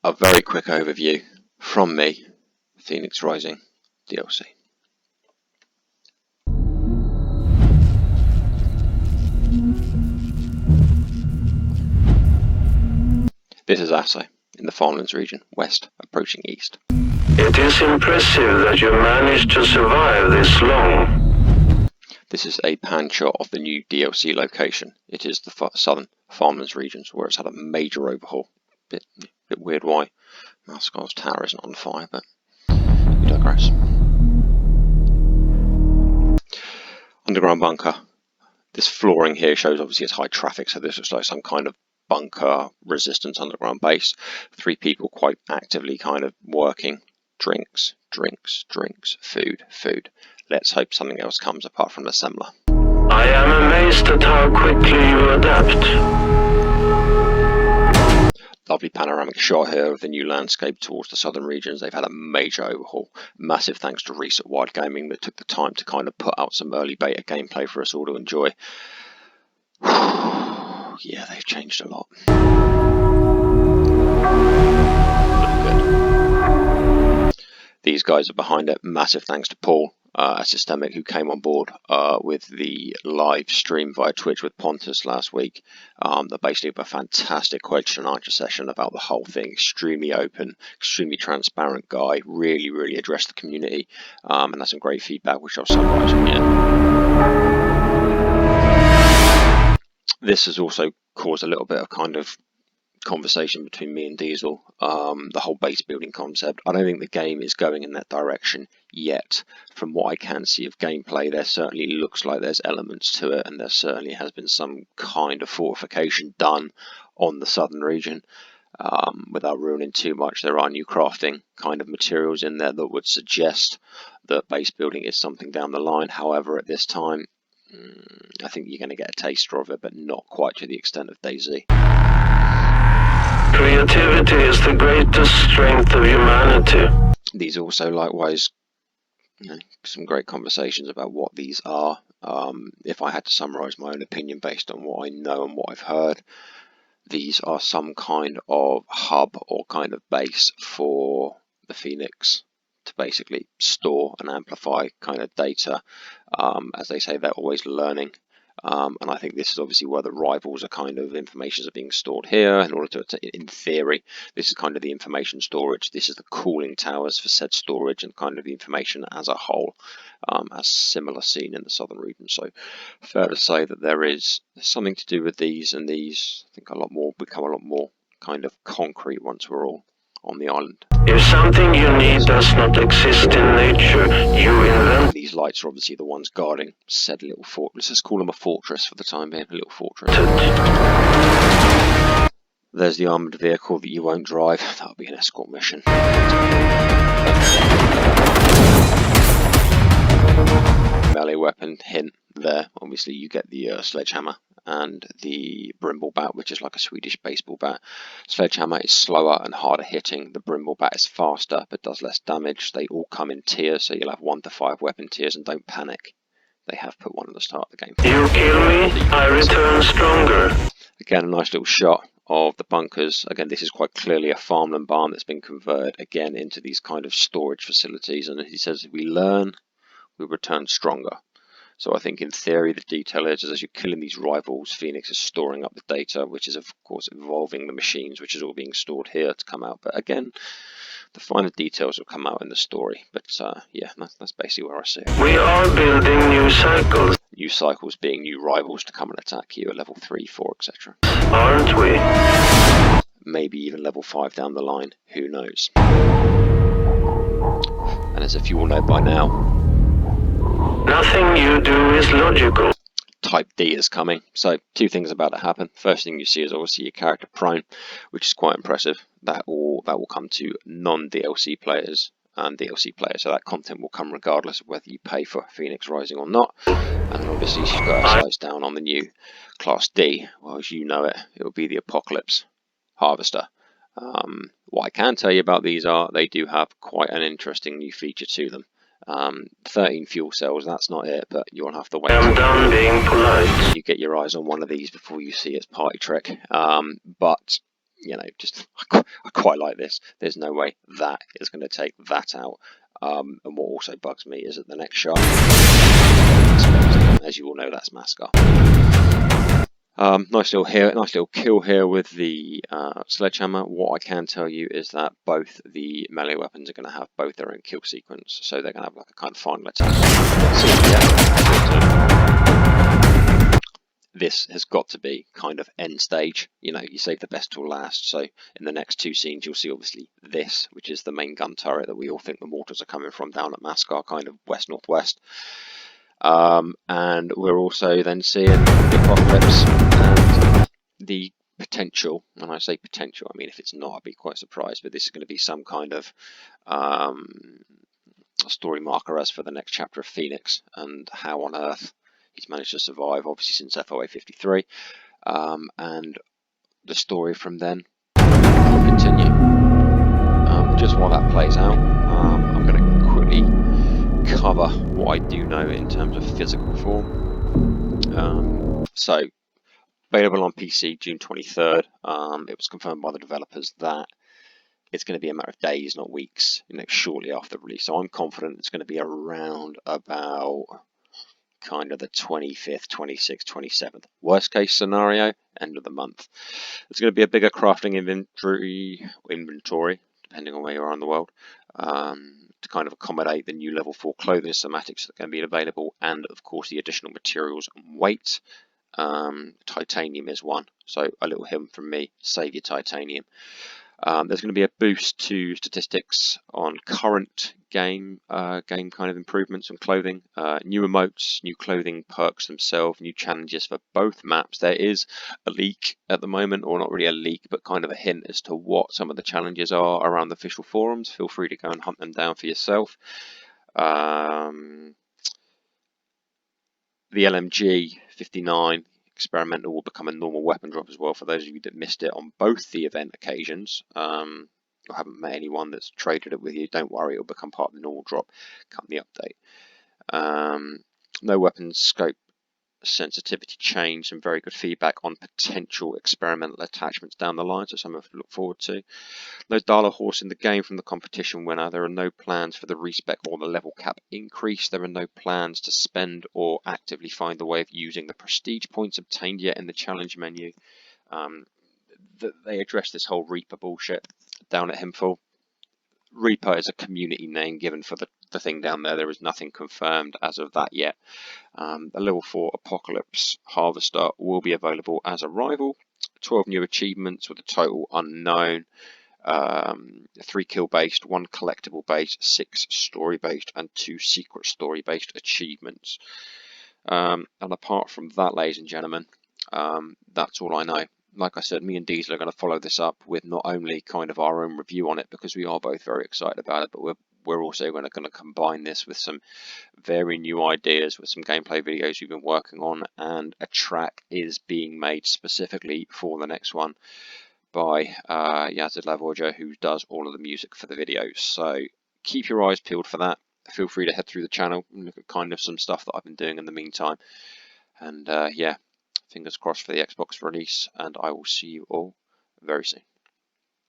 a very quick overview from me, Phoenix Rising DLC. This is Assay in the Farmlands region, west, approaching east. It is impressive that you managed to survive this long. This is a pan shot of the new DLC location. It is the southern Farmlands regions where it's had a major overhaul. Bit weird why Maskar's tower isn't on fire, but we digress. Underground bunker. This flooring here shows obviously it's high traffic, so this looks like some kind of bunker resistance underground base. 3 people quite actively kind of working. Drinks, food. Let's hope something else comes apart from the assembler. I am amazed at how quickly you adapt. Lovely panoramic shot here of the new landscape towards the southern regions. They've had a major overhaul. Massive thanks to Reset Wild Gaming that took the time to kind of put out some early beta gameplay for us all to enjoy. Yeah, they've changed a lot. These guys are behind it. Massive thanks to Paul, Systemic, who came on board with the live stream via Twitch with Pontus last week. They basically have a fantastic question and answer session about the whole thing. Extremely open, extremely transparent guy. Really addressed the community, and that's some great feedback, which I'll summarize in here. This has also caused a little bit of kind of conversation between me and Diesel, the whole base building concept. I don't think the game is going in that direction yet. From what I can see of gameplay, there certainly looks like there's elements to it, and there certainly has been some kind of fortification done on the southern region. Without ruining too much, there are new crafting kind of materials in there that would suggest that base building is something down the line. However, at this time, I think you're going to get a taster of it, but not quite to the extent of DayZ. Creativity is the greatest strength of humanity. These also likewise, some great conversations about what these are. If I had to summarize my own opinion based on what I know and what I've heard, these are some kind of hub or kind of base for the Phoenix to basically store and amplify kind of data. As they say, they're always learning. And I think this is obviously where the rivals are kind of informations are being stored here in order to, in theory, this is kind of the information storage. This is the cooling towers for said storage and kind of the information as a whole, as similar seen in the southern region. So fair to say that there's something to do with these, and these I think become a lot more kind of concrete once we're all on the island. If something you need does not exist in nature, you invent. These lights are obviously the ones guarding said little fort. Let's just call them a fortress for the time being, a little fortress. There's the armoured vehicle that you won't drive. That'll be an escort mission. Melee weapon hint there. Obviously you get the sledgehammer and the Brimble bat, which is like a Swedish baseball bat. Sledgehammer is slower and harder hitting. The Brimble bat is faster but does less damage. They all come in tiers, so you'll have 1 to 5 weapon tiers, and don't panic. They have put one at the start of the game. You kill me, I return stronger. Again, a nice little shot of the bunkers. Again, this is quite clearly a farmland barn that's been converted again into these kind of storage facilities. And he says, if we learn, we return stronger. So I think in theory the detail is as you're killing these rivals, Phoenix is storing up the data, which is of course evolving the machines, which is all being stored here to come out. But again, the finer details will come out in the story. But yeah, that's basically where I see it. We are building new cycles. New cycles being new rivals to come and attack you at level 3, 4, etc. Aren't we? Maybe even level 5 down the line, who knows. And as if you all know by now, nothing you do is logical. Type D is coming. So 2 things about to happen. First thing you see is obviously your character prone, which is quite impressive. That will come to non-DLC players and DLC players. So that content will come regardless of whether you pay for Phoenix Rising or not. And then obviously she's got her sights down on the new Class D. Well, as you know it will be the Apocalypse Harvester. What I can tell you about these are they do have quite an interesting new feature to them. 13 fuel cells, that's not it, but you'll have to wait I'm done being polite. You get your eyes on one of these before you see its party trick. But you know, just I quite like this. There's no way that is going to take that out. And what also bugs me is that the next shot, as you all know, that's Maskar. Nice little kill here with the sledgehammer. What I can tell you is that both the melee weapons are going to have both their own kill sequence, so they're going to have like a kind of final attack. This has got to be kind of end stage. You know, you save the best till last. So in the next two scenes, you'll see obviously this, which is the main gun turret that we all think the mortars are coming from down at Maskar, kind of west-northwest. And we're also then seeing the Apocalypse and the potential. When I say potential, I mean if it's not, I'd be quite surprised. But this is going to be some kind of story marker as for the next chapter of Phoenix and how on earth he's managed to survive, obviously since FOA 53, and the story from then will continue. Just while that plays out, I'm going to quickly cover what I do know in terms of physical form. So, available on PC June 23rd. It was confirmed by the developers that it's going to be a matter of days, not weeks, shortly after release. So I'm confident it's going to be around about kind of the 25th, 26th, 27th. Worst case scenario, end of the month. There's going to be a bigger crafting inventory, depending on where you are in the world, to kind of accommodate the new level 4 clothing schematics that are going to be available, and of course the additional materials and weight. Titanium is one, so a little hint from me: save your titanium. There's going to be a boost to statistics on current game kind of improvements on clothing, new emotes, new clothing perks themselves, new challenges for both maps. There is a leak at the moment, or not really a leak, but kind of a hint as to what some of the challenges are around the official forums. Feel free to go and hunt them down for yourself. The LMG 59 experimental will become a normal weapon drop as well for those of you that missed it on both the event occasions. I haven't met anyone that's traded it with you. Don't worry, it'll become part of the normal drop come the update. No weapons scope sensitivity change, some very good feedback on potential experimental attachments down the line, so something to look forward to. No Dala horse in the game from the competition winner. There are no plans for the respec or the level cap increase. There are no plans to spend or actively find a way of using the prestige points obtained yet in the challenge menu. They address this whole Reaper bullshit down at Himful. Reaper is a community name given for the thing down there. There is nothing confirmed as of that yet. The level 4 Apocalypse Harvester will be available as a rival. 12 new achievements with a total unknown. 3 kill based, 1 collectible based, 6 story based, and 2 secret story based achievements. And apart from that, ladies and gentlemen, that's all I know. Like I said, me and Diesel are going to follow this up with not only kind of our own review on it, because we are both very excited about it, but we're also going to combine this with some very new ideas, with some gameplay videos we've been working on, and a track is being made specifically for the next one by Yazid Lavorja, who does all of the music for the videos. So keep your eyes peeled for that. Feel free to head through the channel and look at kind of some stuff that I've been doing in the meantime. And yeah, fingers crossed for the Xbox release, and I will see you all very soon.